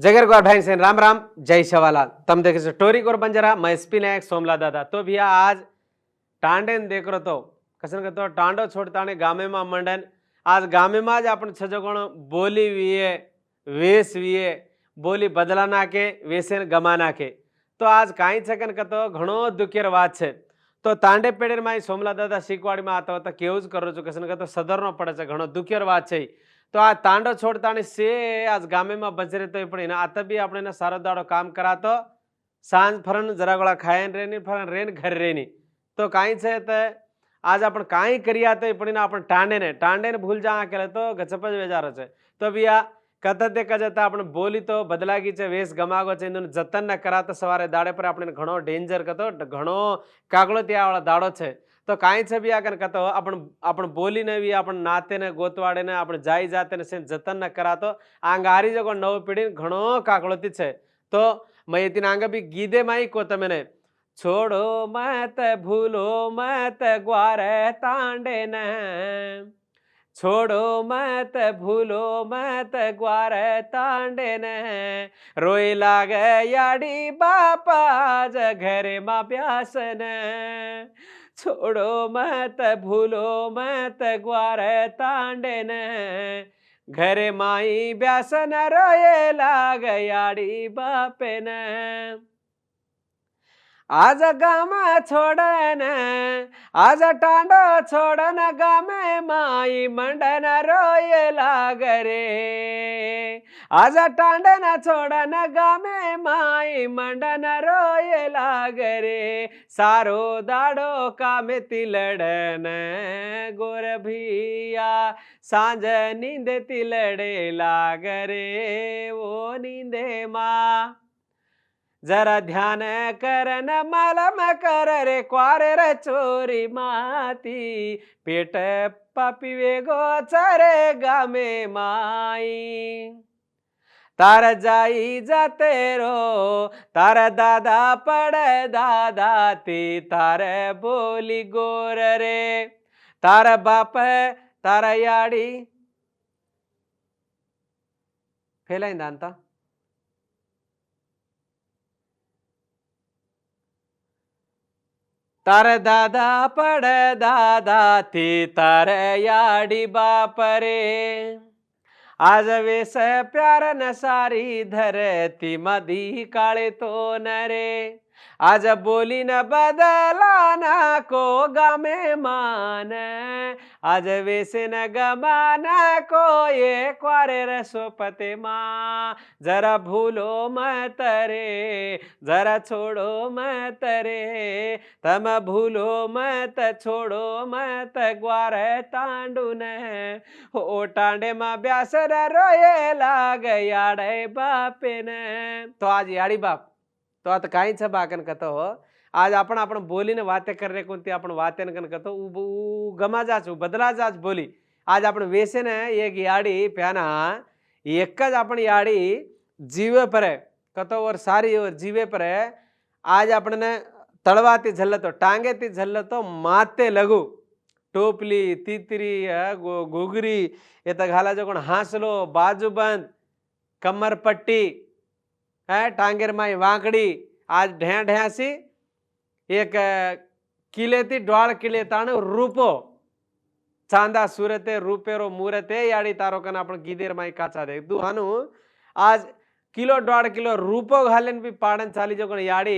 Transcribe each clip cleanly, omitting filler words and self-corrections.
जगर गौर भाई सेन राम राम जय शवालाल। तम देखे स्टोरी गोर बंजरा मैं एसपी नायक सोमला दादा। तो भैया आज टांडेन देख रो तो कसन कहतो टांडो छोड़ताने गामे में मंडन आज गामे में आज अपन छजगण बोली वीए वेश वीए बोली बदला नाके वेसेन गमा नाके। तो आज काई छकन कहतो घणो दुखेर વાત છે। તો તાંડે પેડેરમાં સોમલા દાદા શીખવાડીમાં આતા હતા કેવું જ કરું છું કसन कहतो સદરનો પડે છે ઘણો દુખેર વાત છે। तो आ तांडो छोड़तानी से आज गामे में बजरे तो पड़ी ना आता भी अपने सारो दाड़ो काम करा तो सांज फरन जरा गोळा खायन रेनी फरन रेन घर रेनी तो काई छे ते आज अपन काई करिया तो पड़ी ना अपन टांडे ने भूल जा के तो गचपज वेजार छे। तो भैया कथते कजता अपन बोली तो बदलागी छे वेश गमागो छे इनो जतन न करा तो सवारे दाड़े पर अपने घणो डेंजर कतो घणो कागलो त्या वाला दाड़ो छे। तो काई छे भी आकर कहतो अपन बोली ने भी अपन नाते ने गोतवाड़े ने अपन जाई जाते ने से जतन न करा तो आंगारी जगो नव पीढ़ी घणो काकड़ोती छे। तो मैं इतने आंगे भी गीदे माई को तमेने छोड़ो मत भूलो मत ग्वारे तांडे न छोड़ो मत भूलो मत ग्वारे तांडे न रोई लागे याडी बापा ज घरे मा प्यास न छोड़ो मत भूलो मत ग्वारे तांडे न घरे माई ब्यासन रोए लाग याडी बापे न आज गामा छोड़न आज टांडो छोड़न गामे माई मंडन रोए लाग रे आज टांडन छोड़न गामे माई मंडन रोए लाग रे सारो दाड़ो कामे तिलड़न गोर भैया सांझ नींद तिलड़े लाग रे वो नींदे माँ जरा ध्यान करन मालम कर रे क्वारे रे चोरी माती पेट पापीवे गोचरे गामे माई तार जाई जाते रो तार दादा पड़े दादा ती तार बोली गोर रे तार बाप तार याड़ी फैलाई दांता तार दादा पड़ दादा थी तार याडी बाप रे आज वेस प्यार न सारी धरती मदी काले तो नरे आज बोली न बदलाना को गामे मान आज वेसे न गमाना को ये क्वारे रसोपते माँ जरा भूलो मत रे जरा छोड़ो मत रे तम भूलो मत छोड़ो मत ग्वार तांडू न हो टांडे माँ ब्यासर रोए लाग याड़े बापे न। तो आज याड़ी बाप तो आता काही छ बाकन कहतो हो आज आपण आपण बोली ने वाते कर रे कोणती आपण वाते न कहतो गमा जाच बदला जाच बोली आज आपण वेसे ने एक याड़ी प्याना एक ज आपण याड़ी जीवे पर कहतो और सारी और जीवे पर आज आपने तळवाती झल्ल तो टांगे ती झल्ल तो माते लगू टोपली तीतरी घुगरी ये तो घाला जो कोण हासलो बाजूबंद कमर पट्टी है टांगेर माई वांकड़ी आज ढ्या ढ्यासी एक किले थी डोड़ किले ताण रूपो चांदा सूरते रूपेरो मूरते याड़ी तारो कन आपण गीदेर माई काचा दे दुहानु आज किलो डोड़ किलो रूपो घालेन भी पाड़न चाली जो याड़ी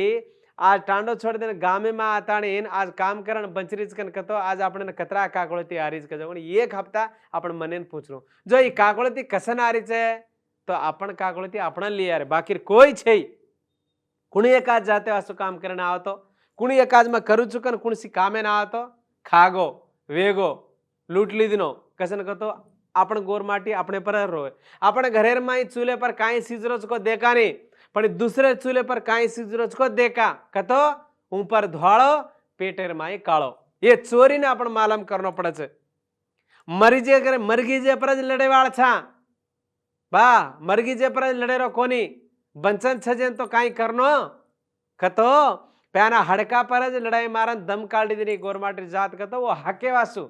आज टांडो छोड़ देने गामे में आताणीन आज काम करन बंचरीज कन कतो आज आपने कतरा काकड़ोती आरीज कजो एक हफ्ता आपण मनेन पूछरो जो ये काकड़ोती कसन आरी छे तो आपण काकड़ोती आपण लिया रे बाकी कोई छे कुणी एकाज जाते असो काम करने आवतो कुणी एकाज में करू चुकन कुणसी कामे ना आवतो खागो वेगो लूट लीधनो कसन कतो आपण गोरमाटी अपने पर रोए आपण घरेर माई चूल्हे पर काई सीजरोज को देखा नहीं पण दूसरे चूल्हे पर काई सीजरोज को देखा कतो ऊपर धोळो पेटेर माई काळो ये चोरी ने आपण मालूम करनो पड़े छे मरीजे करे मरगी जे पर लड़े वाळ छा बा मरगी जे पर लड़े रो कोनी बंचन छजेन तो काई करनो कतो प्याना हड़का पर ज लड़ाई मारन दम काढी देनी गोरमाटी जात कतो वो हके वासु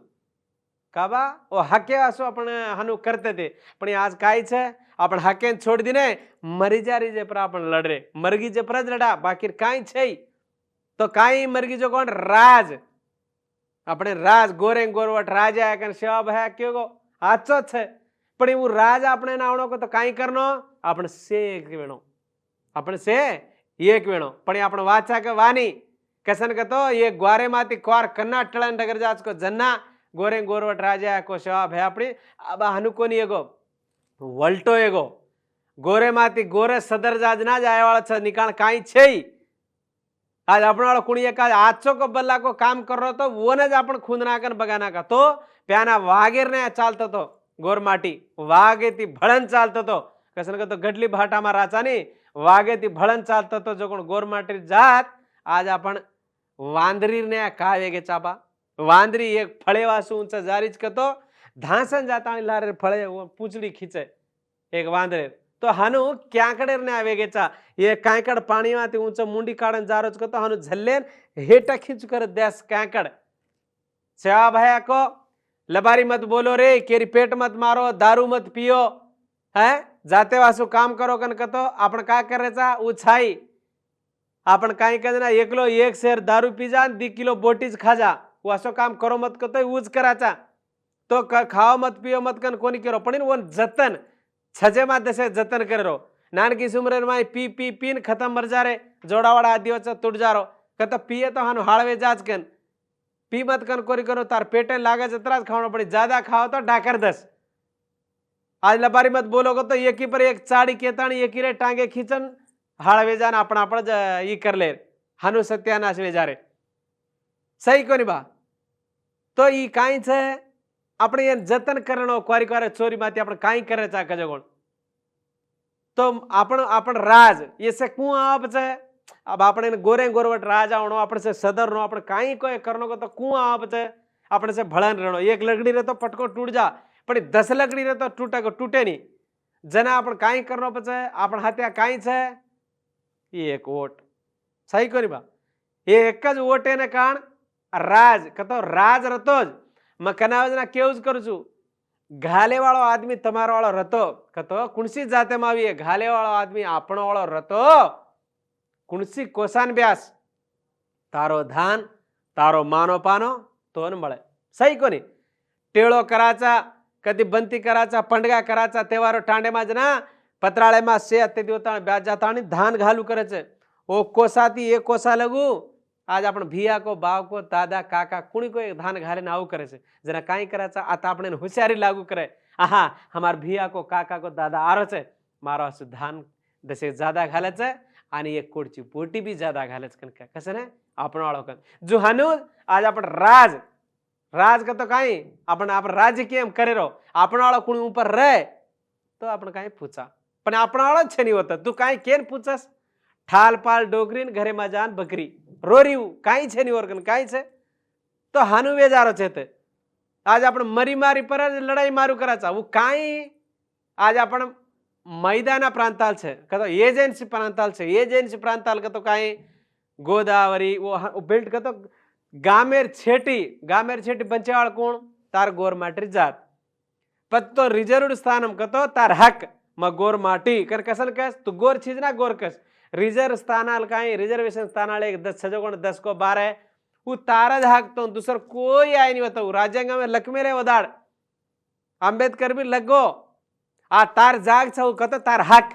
काबा वो हाके असो आपण हानु करते थे पण आज काय छे आपण हाके छोड़ दीने मरी जा रही जे पर आपण लड़ रे मरगी जे पर लड़ा बाकी काई छे तो काई मरगी जो कोण राज આપણે રાજ ગોરે ગોરવટ રાજા કન શબ હે કેગો આચો છે પણ એવું રાજ આપણે નાવણો કો તો કાઈ કરનો આપણે સે એક વેણો આપણે સે એક વેણો પણ આપણે વાચા કે વાની કસન કે તો એ ગ્વારે માથી કોર કર્ણાટક નગર જાચ को जन्ना गोरे गोरवट राजा को शब है अपनी अब हनुकोनी एगो वल्टो एगो गोरे माती गोरे सदर जाज ना जाय वाला छ निकाल काई छे आज आपण वाला कुणी एक आजचो को बल्ला को काम कर रहो तो वो न आपण खून नाकन बगाना का तो प्याना वागेर ने चालतो तो गोर माटी वागे ती भळन चालतो तो कसन का तो गडली भाटा मा राचानी वागे ती भळन चालतो तो जो कोण गोर माटी जात आज आपण वांदरी ने का वेगे चाबा वांदरी एक फळे वासू ऊंचा जारीच कतो धासन जाता लारे फळे पूंछड़ी खींचे एक वांदरे तो हानु क्यांकडेर ने आवेगेचा ये कांकड पाणी माथी ऊंच मुंडी काढन जारोच कतो हानु झल्लेन हेटा खींच कर देस कांकड सेवा भया को लबारी मत बोलो रे केरी पेट मत मारो दारू मत पियो है जाते वासु काम करो कन कतो आपण का करेचा उछाई आपण काई कजना एकलो एक शेर दारू पी जा 2 किलो बोटीज खा जा वासो काम करो मत कतो ऊज कराचा तो खाओ मत पियो मत कन कोनी करो पण वन जतन छजे मा दसे जतन करो नानकी सुमरन में पी पी पीन खत्म मर जा रे जोड़ावाड़ा आदिवाच तुट जा रो कत पिए तो हानु हाड़वे जाज कन पी मत कन कोरी करो तार पेटे लागे जतराज खावनो पड़ी ज्यादा खाओ तो डाकर दस आज लबारी मत बोलो तो एक ही पर एक चाड़ी केताणी एक ही रे टांगे खींचन हाड़वे जान अपना आपण ई कर ले हानु सत्यानाश वे जा रे सही कोनी बा तो ई काई छे આપણે એ જતન કરણો ક્વારી ક્વારે ચોરી માથી આપણે કાઈ કરે છે કજગોણ તો आपण રાજ એ સે કુ આપ છે अब આપણે गोरे गोरवट राजा होणो आपण से सदर नो आपण काई कोई करनो को तो कु आप छे आपण से भळन रहणो एक लगड़ी रे तो पटको टूट जा पण 10 लगड़ी रे तो टूटे नहीं जना आपण काई करनो पछे आपण हाथे काई छे एक वोट सही कोनी बा एक ज वोट एने कारण राज कतो राज रतो ज मकनावजना केवज करू छू घाले वाळो आदमी तमारो वाळो रतो कतो कुणसी जाते में आवी घाले वाळो आदमी आपणो वाळो रतो कुणसी कोसान ब्यास तारो धान तारो मानो पानो तो न मळे सही कोनी टेळो कराचा कदी बंती कराचा पंडगा कराचा तेवारो टांडे मा जना पत्राळे मा से अते देवता ब्याज जाता आणि धान घालू करे छे ओ कोसाती एक कोसा लगू आज आपण भिया को बाव को दादा काका कुणी को एक धान घाले आव करे छे जना काई कराचा आता आपणे होशियारी लागू करे आहा हमार भिया को काका को दादा आरो छे मारो असु धान दसे ज्यादा घाले छे आणि एक कोडची पोटी भी ज्यादा घाले छे कन कसे ने आपण वाळो कन जो हानु आज आपण राज राज का तो काई आपण राज्य केम करे रो आपण वाळो कुणी ऊपर रहे तो आपण काई पूछा पण आपण वाळो छे नहीं होता तू काई केन पूछस ठाल पाल डोगरीन घरे मा जान बकरी रोरीव काई छे नहीं ओरकन काई छे तो हानु वेजारो छे ते आज आपण मरी मारी पर लड़ाई मारू कराचा वो काई आज आपण मैदाना प्रांताल छे कतो एजेंसी प्रांताल छे एजेंसी प्रांताल कतो काई गोदावरी वो बेल्ट कतो गामेर छेटी पंचवाड़ कोण तार गोर माटी जात पत्तो रिजर्व स्थानम कतो तार हक म गोर माटी कर कसन कस तू गोर चीज ना गोर कस रिजर्व स्थानाल काई रिजर्वेशन स्थानाल एक 10 छजोगण 10 को 12 वो तारा हक तो दूसर कोई आय नहीं होता राज्यांग में लकमेरे वदाड़ अंबेडकर भी लगो आ तार जाग छौ कतो तार हक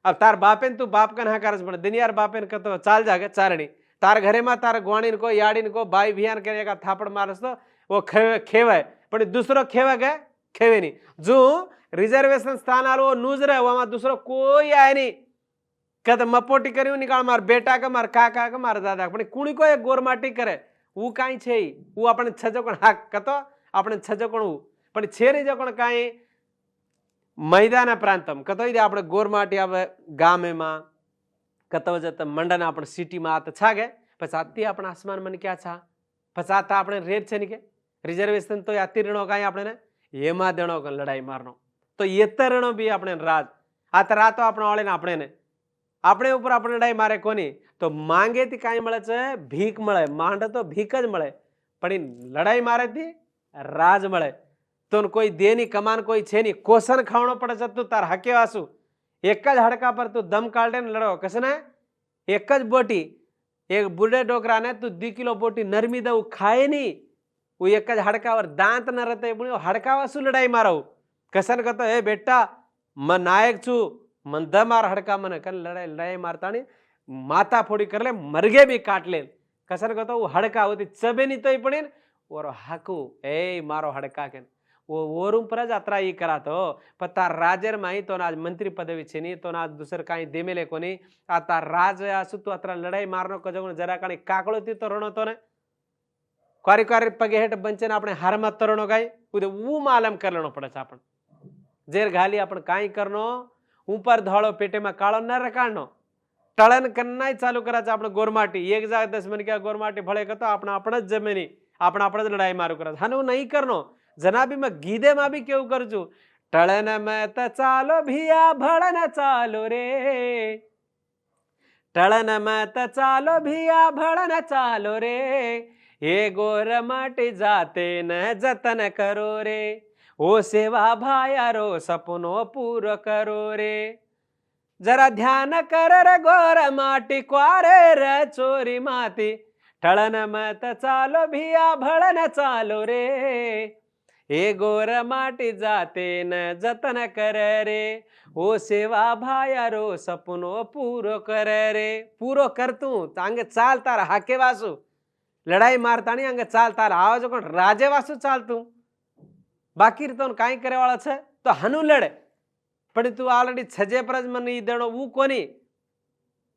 अब तार बापेन तू बाप कन हकारस पण दुनियार बापेन कतो चाल जागे चारणी तार घरे में तार ग्वाणीन को याडीन को भाई भियान करे का थापड़ मारस तो वो खेवे पण दूसरो खेवे के खेवे नहीं जो रिजर्वेशन स्थान आलो न्यूज रे वहां दूसरो कोई आय नहीं कद मपोटी कर्યું निकाल मार बेटा का मार काका का मार दादा पण कुणी को एक गोरमाटी करे वो काई छे वो आपण छजोकण हक कतो आपण छजोकण पण छेरी जोकण काई मैदाना प्रांतम कतो इदे आपण गोरमाटी आवे गामे मा कतो जत मंडन आपण सिटी मा आत छागे पछाती आपण आसमान मन क्या छा पछाता आपण रेट छे नि के रिजर्वेशन तो याती रणो काई आपण एमा देणो कन लड़ाई मारनो तो येतरणो भी आपण राज आत रातो आपण वाळे ने आपण ने આપણે ઉપર આપણે લડાઈ મારે કોની તો માંગે થી કાઈ મળે છે ભીખ મળે માંડ તો ભીખ જ મળે પણ લડાઈ મારે થી રાજ મળે તો કોઈ દેની કમાન કોઈ છે નહીં, કોસન ખાવણો પડે છે તું તાર હકે વાસુ એક જ હડકા પર તું દમ કાઢે ને લડો કશે ને એક જ બોટી એક બુढ़े डोकरा ने તું 2 કિલો બોટી નરમી દઉં ખાય નહીં, वो एक જ हड़का और दांत न रहते हड़का वासु लड़ाई मारो कसन कहतो हे बेटा मैं नायक छू मन द मार हड़का मन कर लड़ाई लड़ाई मारता नहीं माता फोड़ी कर ले मरगे भी काट ले कसन कहतो वो हड़का होती चबे नहीं तो पड़े और हाकू ए मारो हड़का के वो ओरूम पर ज अत्रा ई करातो पता राजर माही तो आज मंत्री पदवी छे नहीं तो आज दुसर काई देमेले कोनी आता राज आसु तो अत्रा लड़ाई मारनो कजो जरा काणी काकड़ो ती तो रणो तो ने क्वारी क्वारी पगे हेठ बंचे ने अपने हार में तरणो गाय उदे वो मालम कर लेनो पड़े अपन जेर घाली अपन काई करनो ऊपर धोळो पेटे में काळो न रकाणो टळन करना चालू करा आपण गोरमाटी एक जाग 10 मन क्या गोरमाटी भळे कतो आपण आपणच जमिनी आपण आपणच लड़ाई मारू करा हनु नहीं करनो जनाबी में गीदे में भी केव करजू टळन में त चालो भिया भळन चालो रे टळन में त चालो भिया भळन चालो रे ये गोर माटी जाते न जतन करो रे ओ सेवा भायारो सपनो पूरो करो रे जरा ध्यान कर रे गोर माटी क्वारे रे चोरी माती टळन मत चालो भिया भळन चालो रे ए गोर माटी जाते न जतन कर रे ओ सेवा भायारो सपनो पूरो कर रे पूरो कर तू अंग चाल तार हाके वासू लड़ाई मारता नहीं अंग चाल तार आवाज कोण राजे वासू चाल तू बाकी तो काई करे वाला छे तो हनु लड़े पण तू ऑलरेडी छजे पर मन ई देणो वो कोनी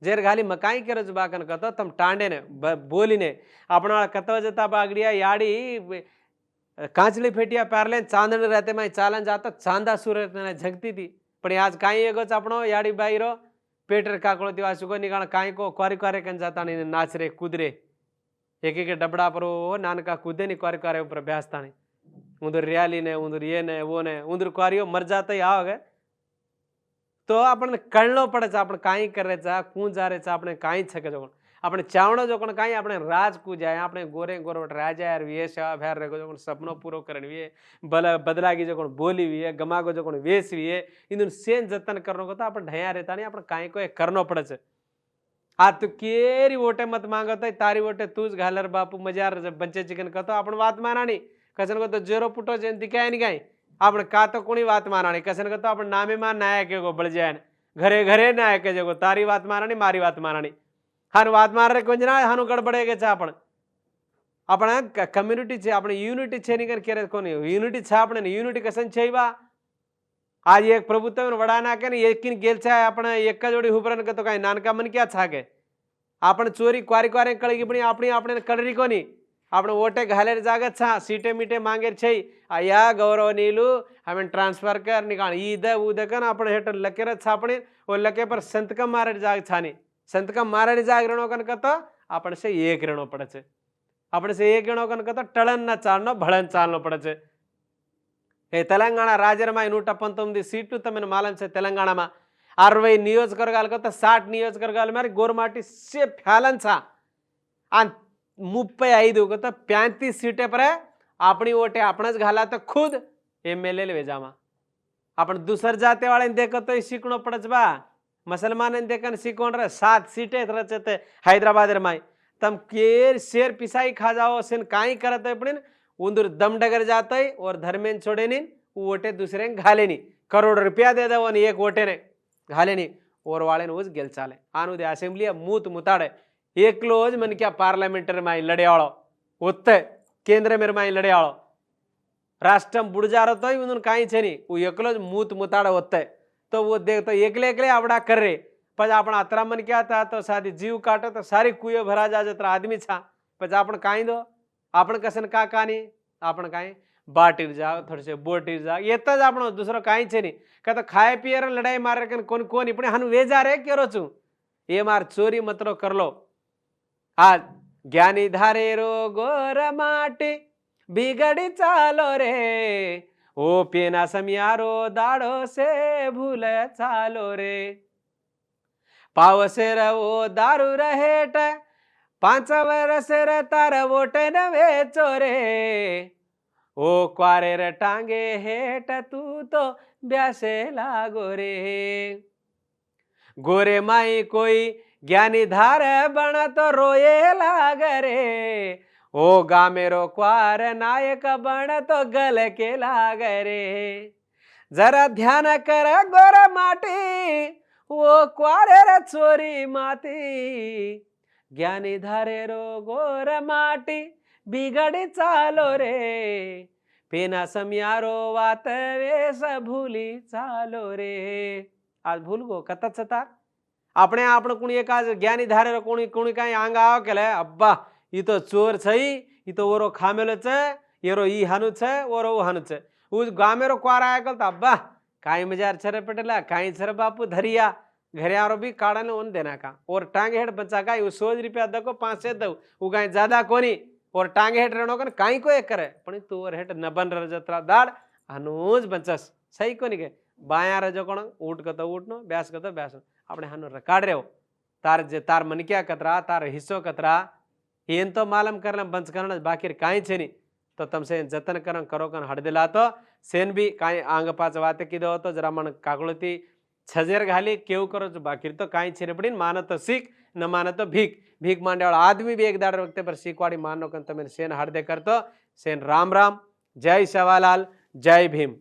जेर घाली मकाई करे जो बाकन कतो तम टांडे ने बोली ने अपना कतो जता बागड़िया याड़ी कांचली फेटिया पारले चांदने रहते में चालन जाता चांदा सूरत ने झगती थी पण आज काई एगो अपनो याड़ी बाईरो पेटर काकड़ो दिवा सुगो निकाल काई को क्वारी क्वारे कन जाता नहीं नाच रे कूद रे एक एक डबड़ा पर वो नानका कूदे नहीं क्वारी क्वारे ऊपर ब्यासता नहीं उधर रियाली ने उधर ये ने वो ने उधर क्वारियो मर जाता ही आओगे तो अपन कळनो पड़े अपन काई करे कू जा रहे अपने काई छके जो अपने चावणो जो काई अपने राज कू जाए अपने गोरे गोरवट राजा यार वे सेवा भैर रे जो सपनो पूरो करन वे बदलागी जो बोली वी है गमागो जो वेश वी है इन सेन जतन करनो को तो अपन ढया रहता नहीं अपन काई को करनो पड़े छे आ तू केरी वोटे मत मांगत तारी वोटे तूज घालर बापू मजार बंचे चिकन कतो अपन बात मानानी कसन को तो जेरो पुटो जेन दिखाय नहीं काई आपण का तो कोणी वात मानाणी कसन करतो आपण नामे मान नायक एगो बळ जाय घरे घरे नायक जेगो तारी वात मानाणी मारी वात मानाणी हान वात मारे कोंजना हानु गडबडे गे छ आपण कम्युनिटी छे आपण युनिटी छे नहीं कर केरे कोनी युनिटी छ आपण युनिटी कसन छेवा आज एक प्रभुत्व वडा ना के एकिन गेल छ आपण एक जोडी हुबरन कतो काय नानका मन क्या छागे आपण चोरी क्वारी क्वारे कळगी पण आपणी आपणे कळरी कोनी आपण वोटे घालेर जागत छा सीटे मीटे मांगेर छे आया गौरव नीलू हमें ट्रांसफर कर निकाल ईद उद कन आपण हेट लकेर छापणे ओ लके पर संतकम मारे जाग छानी संतकम मारे जाग रणो कन कत आपण से एक रणो पड़े छे आपण से एक रणो कन कत टळन न चालनो भळन चालनो पड़े छे ए तेलंगाणा राज्य में 119 सीटू तमने मालूम छे तेलंगाणा में 60 नियोजकवर्गाल कत 60 नियोजकवर्गाल मारे गोरमाटी से फैलन छा आ 35 को तो 35 सीटे पर अपनी वोटे आपणच घाला तो खुद एमएलए वेजामा आपण दुसर जाते वाले देखो तो शिकणो पड़च बा मुसलमान देखन शिकोण रे 7 सीटे रचते हैदराबाद में तम केर शेर पिसाई खा जाओ सेन काई करत है पण उंदर दम डगर जाते और धर्मेन छोड़े नी वोटे दूसरे घाले नी करोड़ रुपया दे दो एक वोटे ने घाले नी और वाले ने उस गेल चाले आनु दे असेंबली मूत मुताड़े एकलोज मन क्या पार्लियामेंटर में लड़ेवाड़ो उत्ते केंद्र में लड़ेवाड़ो राष्ट्र बुड़ जा रहा तो उन्होंने कहीं छे नहीं वो एकलोज मूत मुताड़े होते तो वो देख तो एकले एकले आवड़ा कर रहे पच आपण अतरा मन क्या था तो सादी जीव काटो तो सारी कुयो भरा जा जतरा आदमी छा पच आपण काई दो आपण कसन का कहानी आपण काई बाटीर जाओ थोड़े से बोटीर जाओ ये तज आपण दूसरो काई छे नहीं का तो खाए पिए लड़ाई मार कोन कोन इपणे हनु वे जा रे केरो छु ये मार चोरी मतरो कर लो आज ज्ञानी धारे रो गोर माटी बिगड़ी चालो रे ओ पेना समियारो दाड़ो से भूल चालो रे पाव से वो दारू रहेट 5 वर्ष रे तार वोटे न वेचो रे ओ क्वारे रे टांगे हेठ तू तो ब्यासे लागो रे। गोरे माई कोई ज्ञानी धार बन तो रोए लाग रे। ओ गामेरो क्वार नायक बन तो गल के लाग रे। जरा ध्यान कर गोर माटी वो क्वारे रे चोरी माती। ज्ञानी धारे रो गोर माटी बिगड़ी चालो रे। पेना समयारो वात वेस भूली चालो रे। आज भूल गो कतच तार આપણે આપણે કોણી એકાદ જ્ઞાની ધારે કોણી કોણી કાંઈ આંગ આવ કે લે અબ્બા ઈ તો ચોર છે ઈ તો ઓરો ખામેલો છે એરો ઈ હાનું છે ઓરો હાનું છે ઉ ગામેરો ક્વાર આયા કલતા અબ્બા કાઈ મજાર છરે પટેલા કાઈ છરે બાપુ ધરિયા घरे आरो भी काड़ा ने ओन देना का और टांगे हेड बच्चा का 100 रुपया दको 5 से दऊ उ काई ज्यादा कोनी और टांगे हेड रेणो कन काई को एक करे पण तू और हेड नबन रजत्रा दाड़ अनुज बंचस सही कोनी के बाया रजो कोण ऊट कतो ऊटनो ब्यास कतो ब्यास આપણે હાનો રકાડ રહ્યો તાર જે તાર મનક્યા કતરા તાર હિસ્સો કતરા એન તો માલમ કરલા બંધ કરણ બાકી કાંઈ છે નહીં તો તમ સેન જતન કરન કરો કન હડદેલા તો સેન બી કાંઈ આંગ પાચ વાતે કીધો હતો જરા મન કાગળતી છજેર ઘાલી કેવું કરો છો બાકી તો કાંઈ છે ને પડીને માનો તો શીખ ન માનો તો ભીખ ભીખ માંડેવાળો આદમી બી એક દાડ વખતે પર શીખવાડી માનો કન તમે સેન હડદે કરતો સેન રામ રામ જય સવાલાલ જય ભીમ।